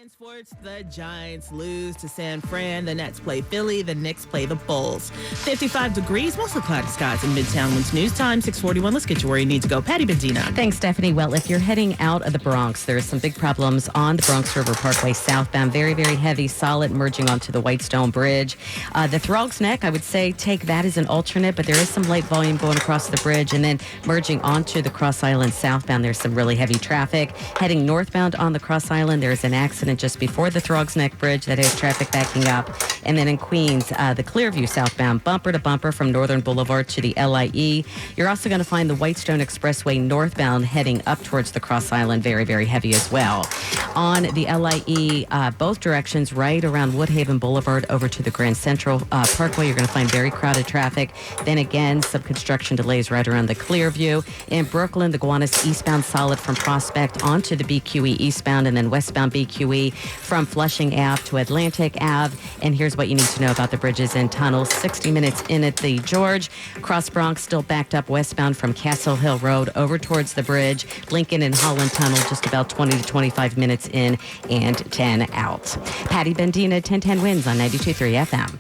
In sports, the Giants lose to San Fran. The Nets play Philly. The Knicks play the Bulls. 55 degrees, mostly cloudy skies in Midtown. When's news time, 641. Let's get you where you need to go. Patty Bendina. Thanks, Stephanie. Well, if you're heading out of the Bronx, there's some big problems on the Bronx River Parkway southbound. Very, very heavy, solid, merging onto the Whitestone Bridge. The Throg's Neck, I would say take that as an alternate, but there is some light volume going across the bridge. And then merging onto the Cross Island southbound, there's some really heavy traffic. Heading northbound on the Cross Island, there's an accident just before the Throg's Neck Bridge that has traffic backing up. And then in Queens, the Clearview southbound, bumper to bumper from Northern Boulevard to the LIE. You're also going to find the Whitestone Expressway northbound heading up towards the Cross Island, very, very heavy as well. On the LIE, both directions, right around Woodhaven Boulevard over to the Grand Central Parkway, you're going to find very crowded traffic. Then again, some construction delays right around the Clearview. In Brooklyn, the Gowanus eastbound solid from Prospect onto the BQE eastbound, and then westbound BQE from Flushing Ave to Atlantic Ave. And here's what you need to know about the bridges and tunnels. 60 minutes in at the George. Cross Bronx still backed up westbound from Castle Hill Road over towards the bridge. Lincoln and Holland Tunnel just about 20 to 25 minutes in and 10 out. Patty Bendina, 1010 wins on 92.3 FM.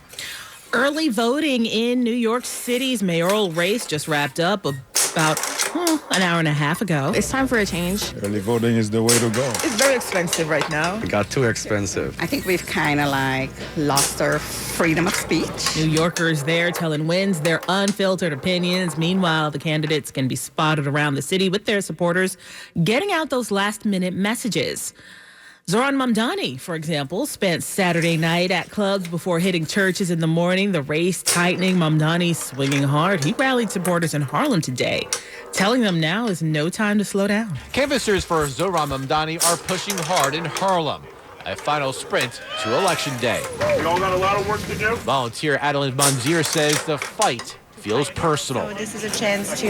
Early voting in New York City's mayoral race just wrapped up about an hour and a half ago. It's time for a change. Early voting is the way to go. It's very expensive right now. It got too expensive. I think we've kind of lost our freedom of speech. New Yorkers there telling Wins their unfiltered opinions. Meanwhile, the candidates can be spotted around the city with their supporters getting out those last-minute messages. Zohran Mamdani, for example, spent Saturday night at clubs before hitting churches in the morning. The race tightening, Mamdani swinging hard. He rallied supporters in Harlem today, telling them now is no time to slow down. Canvassers for Zohran Mamdani are pushing hard in Harlem. A final sprint to Election Day. We all got a lot of work to do. Volunteer Adeline Manzir says the fight feels personal. So this is a chance to,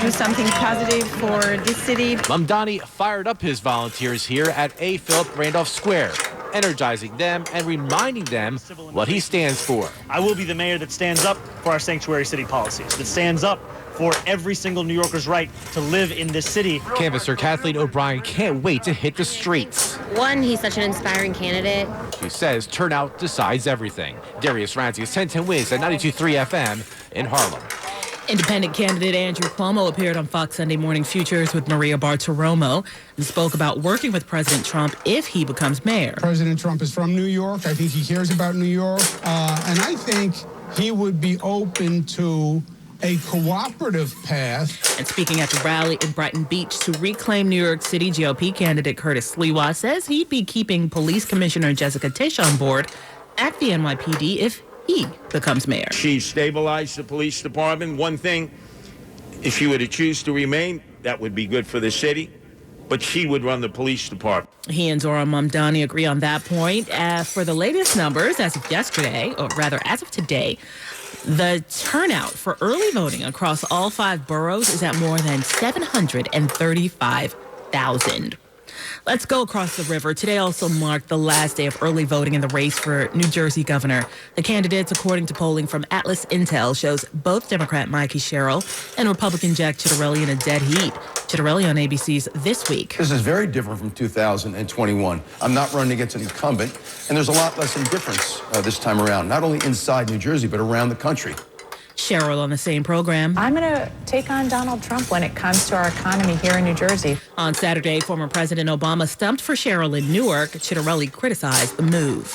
do something positive for this city. Mamdani fired up his volunteers here at A. Philip Randolph Square, energizing them and reminding them what he stands for. I will be the mayor that stands up for our sanctuary city policies, that stands up for every single New Yorker's right to live in this city. Canvasser Kathleen O'Brien can't wait to hit the streets. One, he's such an inspiring candidate. She says turnout decides everything. Darius Ramsey's 1010 wins at 92.3 FM in Harlem. Independent candidate Andrew Cuomo appeared on Fox Sunday Morning Futures with Maria Bartiromo and spoke about working with President Trump if he becomes mayor. President Trump is from New York. I think he cares about New York. And I think he would be open to a cooperative path. And speaking at the rally in Brighton Beach to reclaim New York City, GOP candidate Curtis Sliwa says he'd be keeping Police Commissioner Jessica Tisch on board at the NYPD if he becomes mayor. She stabilized the police department. One thing, if she were to choose to remain, that would be good for the city, but she would run the police department. He and Zohran Mamdani agree on that point. For the latest numbers, as of yesterday, or rather as of today, the turnout for early voting across all 5 boroughs is at more than 735,000. Let's go across the river. Today also marked the last day of early voting in the race for New Jersey governor. The candidates, according to polling from Atlas Intel, shows both Democrat Mikey Sherrill and Republican Jack Ciattarelli in a dead heat. Ciattarelli on ABC's This Week. This is very different from 2021. I'm not running against an incumbent, and there's a lot less indifference this time around, not only inside New Jersey, but around the country. Sherrill on the same program. I'm going to take on Donald Trump when it comes to our economy here in New Jersey. On Saturday, former President Obama stumped for Sherrill in Newark. Ciattarelli criticized the move.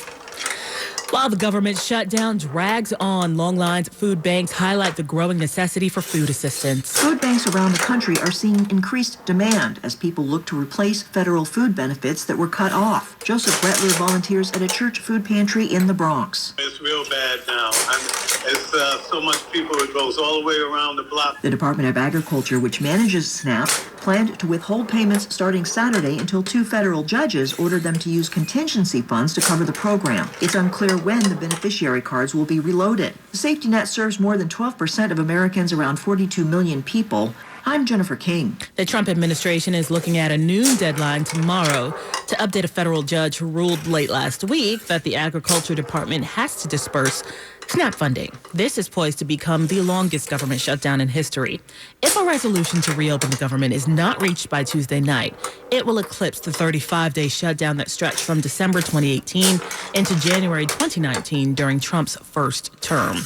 While the government shutdown drags on, long lines at food banks highlight the growing necessity for food assistance. Food banks around the country are seeing increased demand as people look to replace federal food benefits that were cut off. Joseph Bretler volunteers at a church food pantry in the Bronx. It's real bad now. It's so much people, it goes all the way around the block. The Department of Agriculture, which manages SNAP, planned to withhold payments starting Saturday until 2 federal judges ordered them to use contingency funds to cover the program. It's unclear when the beneficiary cards will be reloaded. The safety net serves more than 12% of Americans, around 42 million people. I'm Jennifer King. The Trump administration is looking at a noon deadline tomorrow to update a federal judge who ruled late last week that the Agriculture Department has to disperse SNAP funding. This is poised to become the longest government shutdown in history. If a resolution to reopen the government is not reached by Tuesday night, it will eclipse the 35-day shutdown that stretched from December 2018 into January 2019 during Trump's first term.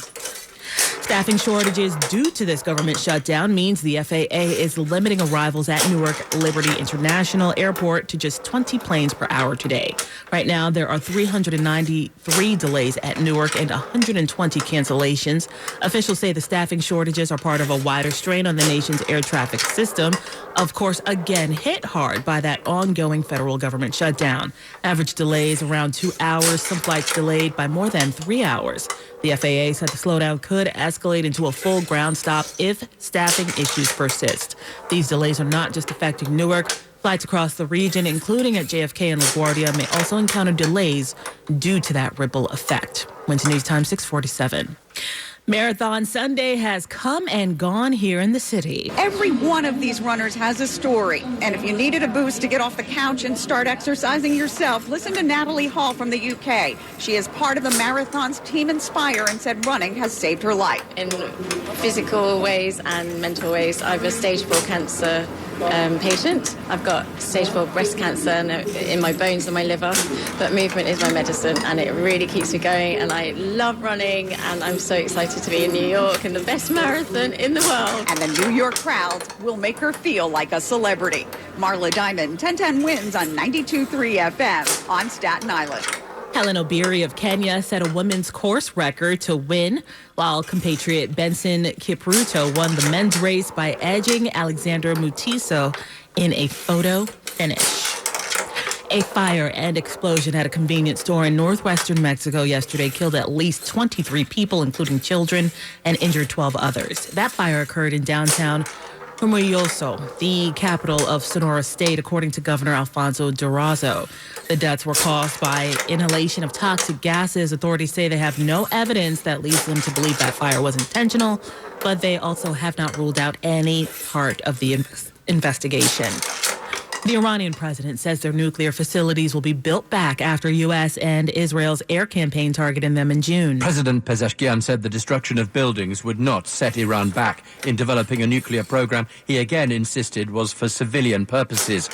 Staffing shortages due to this government shutdown means the FAA is limiting arrivals at Newark Liberty International Airport to just 20 planes per hour today. Right now, there are 393 delays at Newark and 120 cancellations. Officials say the staffing shortages are part of a wider strain on the nation's air traffic system. Of course, again, hit hard by that ongoing federal government shutdown. Average delays around 2 hours, some flights delayed by more than 3 hours. The FAA said the slowdown could escalate into a full ground stop if staffing issues persist. These delays are not just affecting Newark. Flights across the region, including at JFK and LaGuardia, may also encounter delays due to that ripple effect. Wednesday News Time 647. Marathon Sunday has come and gone here in the city. Every one of these runners has a story. And if you needed a boost to get off the couch and start exercising yourself, listen to Natalie Hall from the UK. She is part of the marathon's Team Inspire and said running has saved her life. In physical ways and mental ways, I'm a stage 4 cancer patient. I've got stage 4 breast cancer in my bones and my liver, but movement is my medicine and it really keeps me going, and I love running, and I'm so excited to be in New York and the best marathon in the world. And the New York crowd will make her feel like a celebrity. Marla Diamond, 1010 wins on 92.3 FM on Staten Island. Helen Obiri of Kenya set a women's course record to win, while compatriot Benson Kipruto won the men's race by edging Alexander Mutiso in a photo finish. A fire and explosion at a convenience store in northwestern Mexico yesterday killed at least 23 people, including children, and injured 12 others. That fire occurred in downtown Humayoso, the capital of Sonora State, according to Governor Alfonso Durazo. The deaths were caused by inhalation of toxic gases. Authorities say they have no evidence that leads them to believe that fire was intentional, but they also have not ruled out any part of the investigation. The Iranian president says their nuclear facilities will be built back after U.S. and Israel's air campaign targeted them in June. President Pezeshkian said the destruction of buildings would not set Iran back in developing a nuclear program he again insisted was for civilian purposes.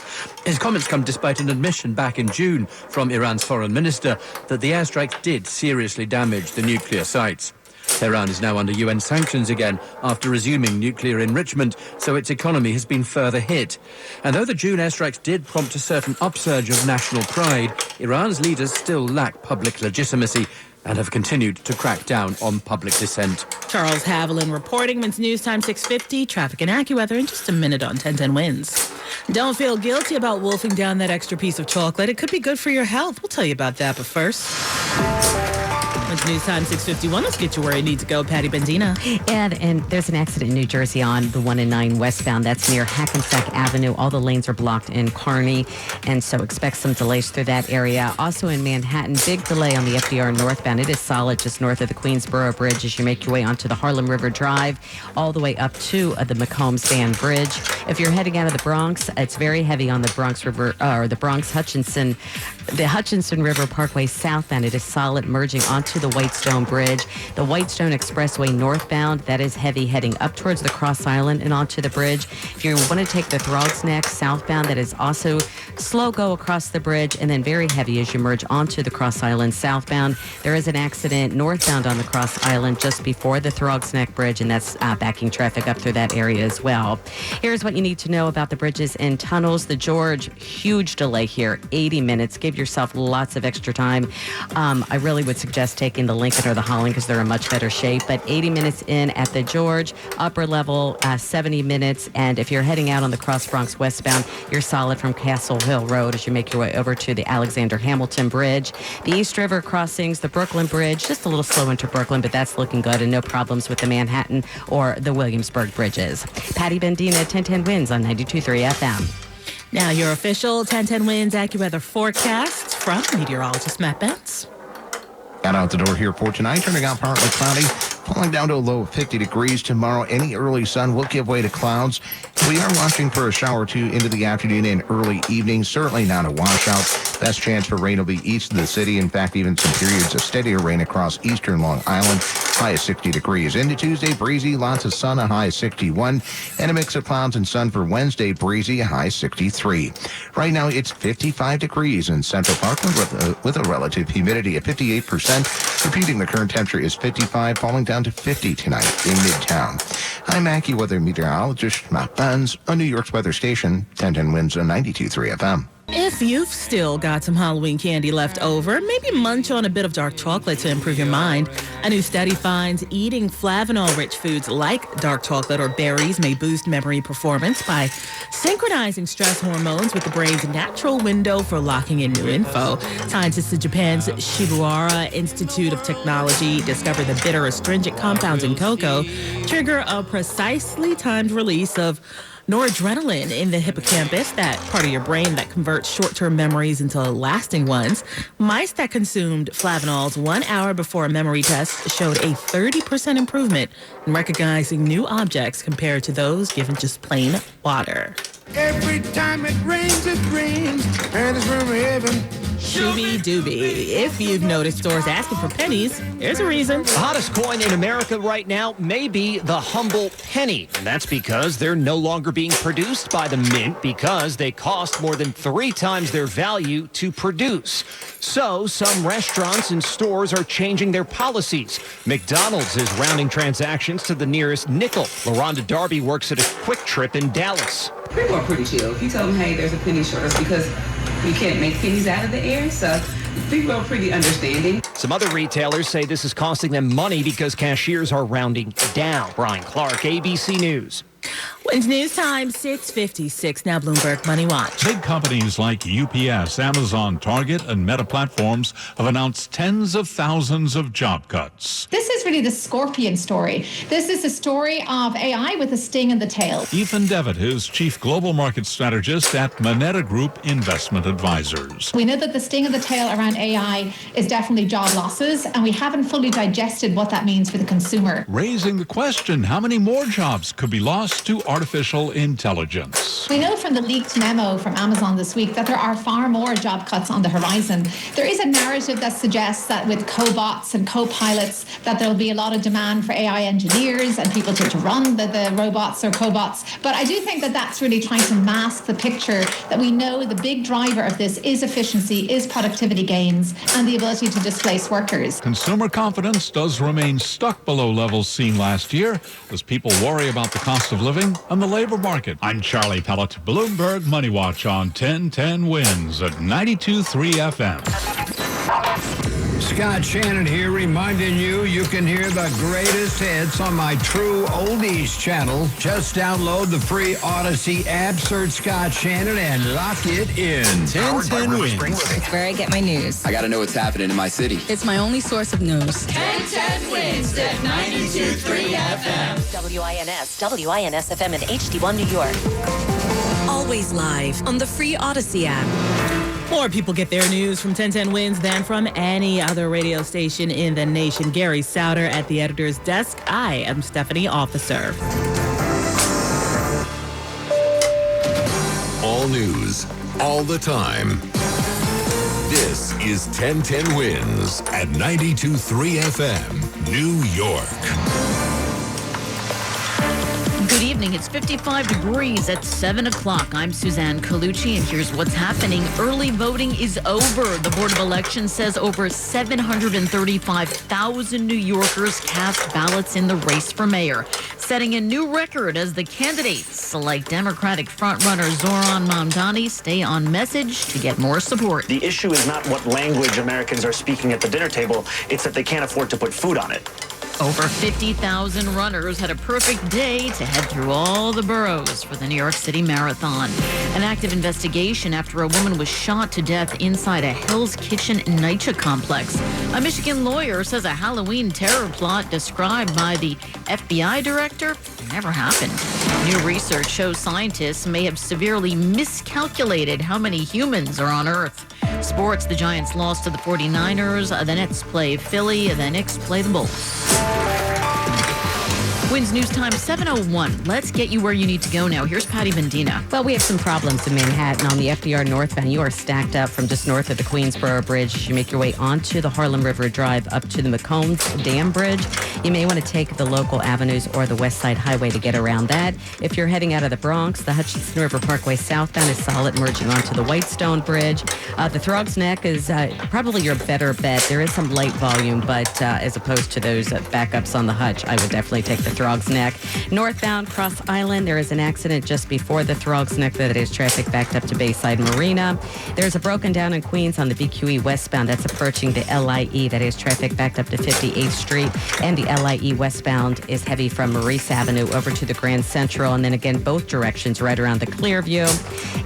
His comments come despite an admission back in June from Iran's foreign minister that the airstrikes did seriously damage the nuclear sites. Tehran is now under UN sanctions again after resuming nuclear enrichment, so its economy has been further hit. And though the June airstrikes did prompt a certain upsurge of national pride, Iran's leaders still lack public legitimacy and have continued to crack down on public dissent. Charles Haviland reporting. Men's News Time 650. Traffic and AccuWeather in just a minute on 1010 Wins. Don't feel guilty about wolfing down that extra piece of chocolate. It could be good for your health. We'll tell you about that, but first... It's News Time 651. Let's get you where you need to go, Patty Bendina. And there's an accident in New Jersey on the 109 westbound. That's near Hackensack Avenue. All the lanes are blocked in Kearney, and so expect some delays through that area. Also in Manhattan, big delay on the FDR northbound. It is solid just north of the Queensboro Bridge as you make your way onto the Harlem River Drive, all the way up to the McCombs Dam Bridge. If you're heading out of the Bronx, it's very heavy on the Bronx River, or the Bronx-Hutchinson, the Hutchinson River Parkway southbound. It is solid merging onto the Whitestone Bridge. The Whitestone Expressway northbound, that is heavy heading up towards the Cross Island and onto the bridge. If you want to take the Throgs Neck southbound, that is also slow go across the bridge and then very heavy as you merge onto the Cross Island southbound. There is an accident northbound on the Cross Island just before the Throgs Neck Bridge, and that's backing traffic up through that area as well. Here's what you need to know about the bridges and tunnels. The George, huge delay here, 80 minutes. Give yourself lots of extra time. I really would suggest taking the Lincoln or the Holland because they're in much better shape, but 80 minutes in at the George, upper level 70 minutes, and if you're heading out on the Cross Bronx westbound, you're solid from Castle Hill Road as you make your way over to the Alexander Hamilton Bridge. The East River crossings, the Brooklyn Bridge, just a little slow into Brooklyn, but that's looking good, and no problems with the Manhattan or the Williamsburg bridges. Patty Bendina, 1010 Wins on 92.3 FM. Now your official 1010 Wins AccuWeather forecast from meteorologist Matt Betts. Got out the door here for tonight, turning out partly cloudy, falling down to a low of 50 degrees tomorrow. Any early sun will give way to clouds, We are watching for a shower or two into the afternoon and early evening. Certainly not a washout. Best chance for rain will be east of the city. In fact, even some periods of steadier rain across eastern Long Island. High of 60 degrees. Into Tuesday, breezy, lots of sun, a high of 61. And a mix of clouds and sun for Wednesday, breezy, a high of 63. Right now, it's 55 degrees in Central Park with a relative humidity of 58%. Repeating, the current temperature is 55, falling down to 50 tonight in Midtown. I'm Mackie weather meteorologist Matt Benz on New York's weather station, 1010 Winds on 92.3 FM. If you've still got some Halloween candy left over, maybe munch on a bit of dark chocolate to improve your mind. A new study finds eating flavanol-rich foods like dark chocolate or berries may boost memory performance by synchronizing stress hormones with the brain's natural window for locking in new info. Scientists at Japan's Shibuya Institute of Technology discovered the bitter astringent compounds in cocoa trigger a precisely timed release of noradrenaline in the hippocampus, that part of your brain that converts short-term memories into lasting ones. Mice that consumed flavanols 1 hour before a memory test showed a 30% improvement in recognizing new objects compared to those given just plain water. Every time it rains, and it's from heaven. Shooby dooby. If you've noticed stores asking for pennies, there's a reason. The hottest coin in America right now may be the humble penny. And that's because they're no longer being produced by the mint because they cost more than 3 times their value to produce. So some restaurants and stores are changing their policies. McDonald's is rounding transactions to the nearest nickel. LaRonda Darby works at a Quick Trip in Dallas. People are pretty chill. If you tell them, hey, there's a penny shortage because you can't make pennies out of the air, so people are pretty understanding. Some other retailers say this is costing them money because cashiers are rounding down. Brian Clark, ABC News. When's news time? 6:56. Now Bloomberg Money Watch. Big companies like UPS, Amazon, Target, and Meta Platforms have announced tens of thousands of job cuts. This is really the scorpion story. This is the story of AI with a sting in the tail. Ethan Devitt is Chief Global Market Strategist at Moneta Group Investment Advisors. We know that the sting of the tail around AI is definitely job losses, and we haven't fully digested what that means for the consumer. Raising the question, how many more jobs could be lost to artificial intelligence? We know from the leaked memo from Amazon this week that there are far more job cuts on the horizon. There is a narrative that suggests that with cobots and co-pilots that there will be a lot of demand for AI engineers and people to run the robots or cobots. But I do think that that's really trying to mask the picture that we know the big driver of this is efficiency, is productivity gains, and the ability to displace workers. Consumer confidence does remain stuck below levels seen last year as people worry about the cost of living and the labor market. I'm Charlie Pellet, Bloomberg Money Watch on 1010 Winds at 92.3 FM. Scott Shannon here, reminding you can hear the greatest hits on my True Oldies channel. Just download the free Odyssey app, search Scott Shannon, and lock it in. 1010 Winds. It's where I get my news. I got to know what's happening in my city. It's my only source of news. 1010 Winds at 92.3 FM. WINS FM and HD1 New York. Always live on the free Odyssey app. More people get their news from 1010 Winds than from any other radio station in the nation. Gary Souter at the editor's desk. I am Stephanie Officer. All news, all the time. This is 1010 Winds at 92.3 FM, New York. Good evening. It's 55 degrees at 7 o'clock. I'm Suzanne Colucci, and here's what's happening. Early voting is over. The Board of Elections says over 735,000 New Yorkers cast ballots in the race for mayor, setting a new record as the candidates, like Democratic frontrunner Zoran Mamdani, stay on message to get more support. The issue is not what language Americans are speaking at the dinner table. It's that they can't afford to put food on it. Over 50,000 runners had a perfect day to head through all the boroughs for the New York City Marathon. An active investigation after a woman was shot to death inside a Hell's Kitchen NYCHA complex. A Michigan lawyer says a Halloween terror plot described by the FBI director never happened. New research shows scientists may have severely miscalculated how many humans are on Earth. Sports, the Giants lost to the 49ers. The Nets play Philly. The Knicks play the Bulls. WINS News Time 7:01. Let's get you where you need to go now. Here's Patty Bendina. Well, we have some problems in Manhattan on the FDR northbound. You are stacked up from just north of the Queensboro Bridge as you make your way onto the Harlem River Drive up to the McCombs Dam Bridge. You may want to take the local avenues or the West Side Highway to get around that. If you're heading out of the Bronx, the Hutchinson River Parkway southbound is solid, merging onto the Whitestone Bridge. The Throg's Neck is probably your better bet. There is some light volume, but as opposed to those backups on the Hutch, I would definitely take the Throg's Neck. Northbound Cross Island, there is an accident just before the Throg's Neck that is traffic backed up to Bayside Marina. There's a broken down in Queens on the BQE westbound that's approaching the LIE. That is traffic backed up to 58th Street. And the LIE westbound is heavy from Maurice Avenue over to the Grand Central. And then again, both directions right around the Clearview.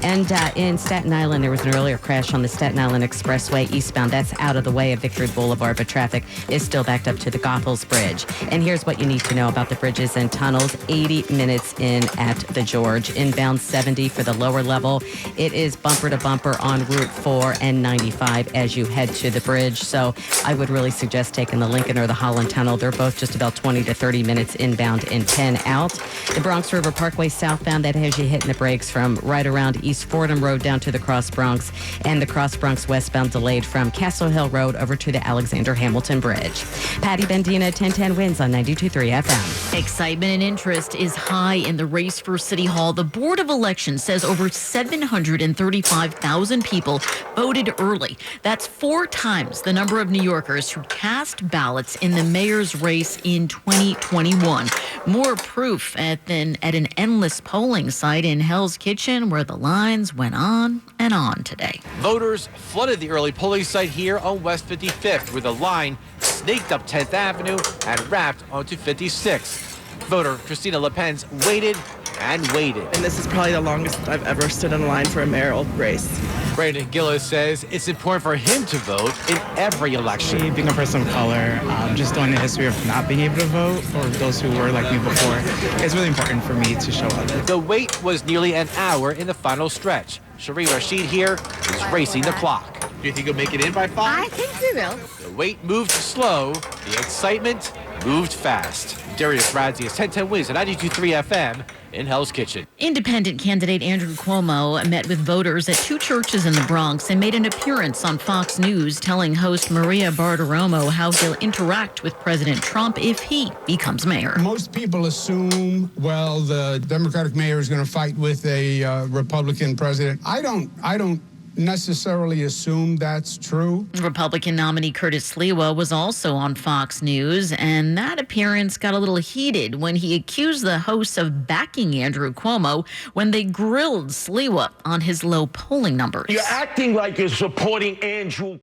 And in Staten Island, there was an earlier crash on the Staten Island Expressway eastbound. That's out of the way of Victory Boulevard, but traffic is still backed up to the Goethals Bridge. And here's what you need to know about the bridges and tunnels. 80 minutes in at the George. Inbound 70 for the lower level. It is bumper to bumper on Route 4 and 95 as you head to the bridge. So I would really suggest taking the Lincoln or the Holland Tunnel. They're both just about 20 to 30 minutes inbound and 10 out. The Bronx River Parkway southbound, that has you hitting the brakes from right around East Fordham Road down to the Cross Bronx, and the Cross Bronx westbound delayed from Castle Hill Road over to the Alexander Hamilton Bridge. Patty Bendina, 1010 WINS on 92.3 FM. Excitement and interest is high in the race for City Hall. The Board of Elections says over 735,000 people voted early. That's 4 times the number of New Yorkers who cast ballots in the mayor's race in 2021. More proof at an endless polling site in Hell's Kitchen, where the lines went on and on today. Voters flooded the early polling site here on West 55th, where the line snaked up 10th Avenue and wrapped onto 56th. Voter Christina LePen's waited and waited. And this is probably the longest I've ever stood in line for a mayoral race. Brandon Gillis says it's important for him to vote in every election. Being a person of color, just knowing the history of not being able to vote, or those who were like me before, it's really important for me to show up. The wait was nearly an hour in the final stretch. Sheree Rashid here is racing the clock. Do you think you'll make it in by 5? I think we will. The wait moved slow. The excitement moved fast. Darius Radzi is 1010 WINS at 92.3 FM in Hell's Kitchen. Independent candidate Andrew Cuomo met with voters at 2 churches in the Bronx and made an appearance on Fox News, telling host Maria Bartiromo how he'll interact with President Trump if he becomes mayor. Most people assume, well, the Democratic mayor is going to fight with a Republican president. I don't necessarily assume that's true. Republican nominee Curtis Sliwa was also on Fox News, and that appearance got a little heated when he accused the hosts of backing Andrew Cuomo when they grilled Sliwa on his low polling numbers. You're acting like you're supporting Andrew